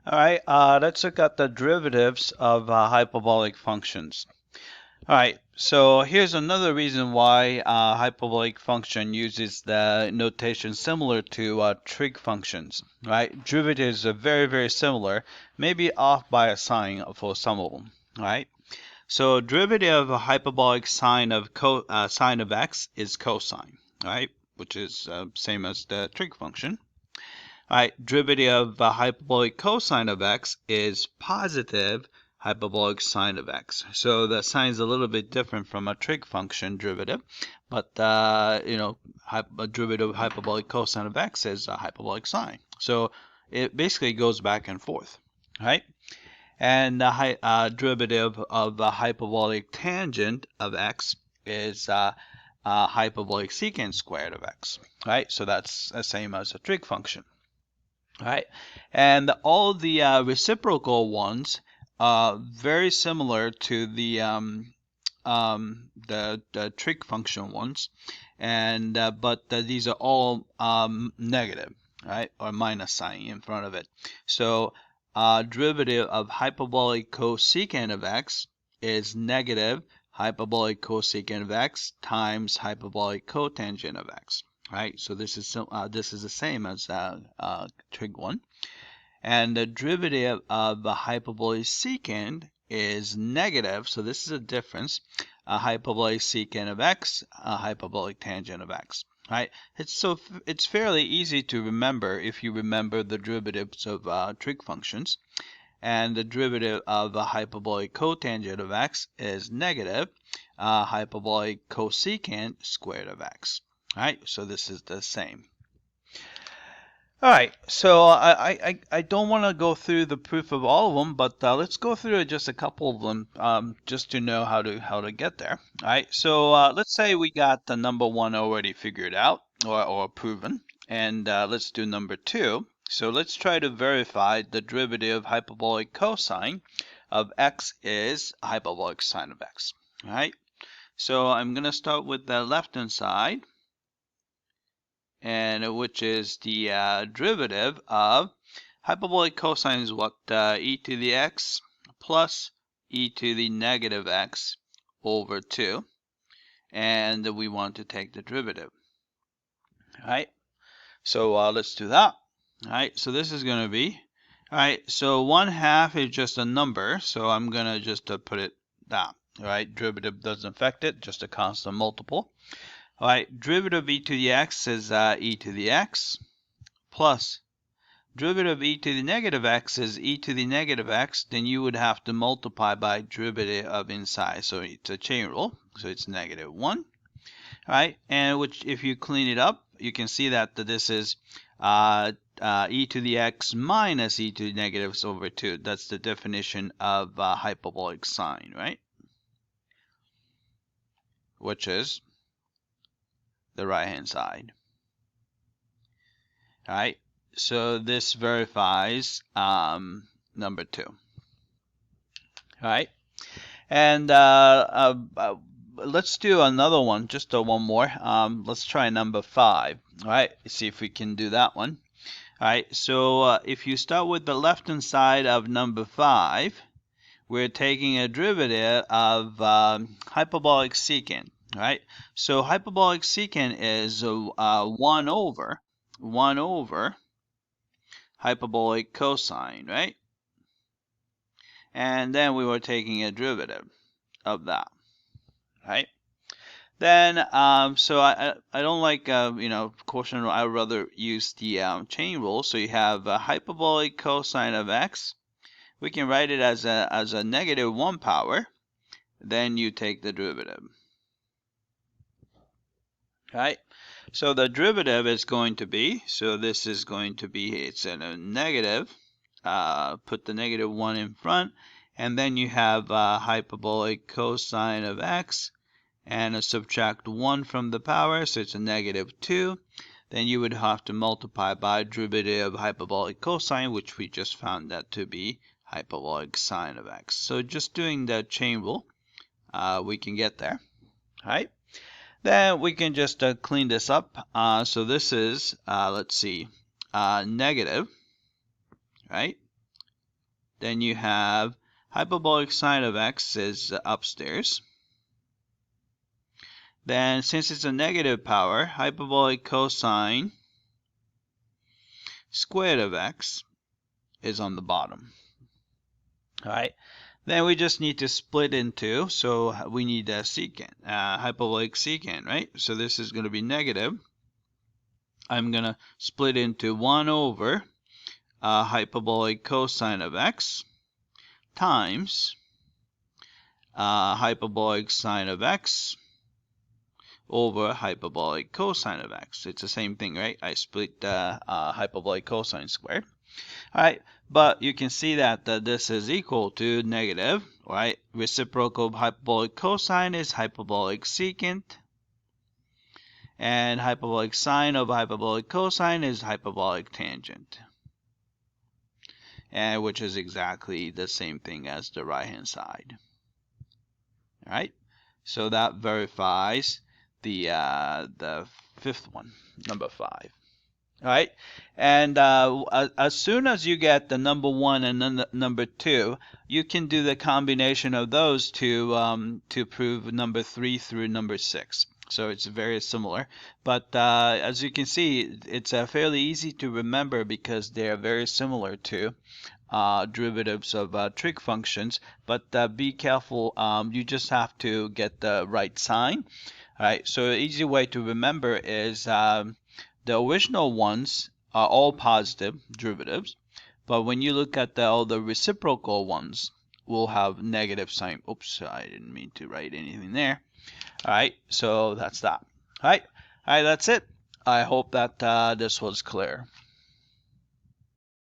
All right, let's look at the derivatives of hyperbolic functions. All right, so here's another reason why hyperbolic function uses the notation similar to trig functions, right? Derivatives are very, very similar, maybe off by a sign for some of them, right? So derivative of a hyperbolic sine of sine of x is cosine, right? Which is same as the trig function. All right, derivative of hyperbolic cosine of x is positive hyperbolic sine of x. So the sign is a little bit different from a trig function derivative, but a derivative of hyperbolic cosine of x is a hyperbolic sine. So it basically goes back and forth, right? And the derivative of the hyperbolic tangent of x is hyperbolic secant squared of x, right? So that's the same as a trig function. Right, and all the reciprocal ones are very similar to the trig function ones, and but these are all negative, right, or minus sign in front of it. So derivative of hyperbolic cosecant of x is negative hyperbolic cosecant of x times hyperbolic cotangent of x. Right, so this is the same as trig one, and the derivative of the hyperbolic secant is negative. So this is a difference. A hyperbolic secant of x, a hyperbolic tangent of x. Right, it's fairly easy to remember if you remember the derivatives of trig functions, and the derivative of the hyperbolic cotangent of x is negative hyperbolic cosecant squared of x. All right, so this is the same. All right, so I don't want to go through the proof of all of them, but let's go through just a couple of them just to know how to get there. All right, so let's say we got the number one already figured out or proven, and let's do number two. So let's try to verify the derivative hyperbolic cosine of x is hyperbolic sine of x. All right, so I'm going to start with the left-hand side, and which is the derivative of hyperbolic cosine is what? E to the x plus e to the negative x over 2. And we want to take the derivative. All right, so let's do that. All right, so this is going to be, all right, so 1/2 is just a number, so I'm going to just put it down. All right, derivative doesn't affect it, just a constant multiple. All right, derivative of e to the x is e to the x plus derivative of e to the negative x is e to the negative x. Then you would have to multiply by derivative of inside. So it's a chain rule. So it's -1. All right, and which if you clean it up, you can see that this is e to the x minus e to the negatives over 2. That's the definition of hyperbolic sine, right? Which is the right-hand side. All right, so this verifies number 2. All right, and let's do another one, just one more. Let's try number 5. All right, see if we can do that one. All right, so if you start with the left-hand side of number 5, we're taking a derivative of hyperbolic secant. All right, so hyperbolic secant is 1 over hyperbolic cosine, right? And then we were taking a derivative of that, right? Then, so I don't like, quotient rule. I would rather use the chain rule. So you have a hyperbolic cosine of x. We can write it as a -1 power. Then you take the derivative. Right? So the derivative is going to be, so this is going to be, it's in a negative, put the -1 in front, and then you have hyperbolic cosine of x, and subtract 1 from the power, so it's a -2. Then you would have to multiply by derivative of hyperbolic cosine, which we just found that to be hyperbolic sine of x. So just doing the chain rule, we can get there. All right? Then we can just clean this up. So this is, let's see, negative, right? Then you have hyperbolic sine of x is upstairs. Then since it's a negative power, hyperbolic cosine squared of x is on the bottom. All right. Then we just need to split into, so we need a secant, hyperbolic secant, right? So this is going to be negative. I'm going to split into 1 over hyperbolic cosine of x times hyperbolic sine of x over hyperbolic cosine of x. It's the same thing, right? I split hyperbolic cosine squared. All right, but you can see that this is equal to negative, right? Reciprocal of hyperbolic cosine is hyperbolic secant, and hyperbolic sine of hyperbolic cosine is hyperbolic tangent, and which is exactly the same thing as the right-hand side. All right, so that verifies the fifth one, number 5. All right, and as soon as you get the number 1 and then the number 2, you can do the combination of those to prove number 3 through number 6. So it's very similar, but as you can see, it's fairly easy to remember because they are very similar to derivatives of trig functions. But be careful, you just have to get the right sign. All right, so an easy way to remember is the original ones are all positive derivatives, but when you look at all the reciprocal ones, we'll have negative sign. Oops, I didn't mean to write anything there. All right, so that's that. All right, that's it. I hope that this was clear.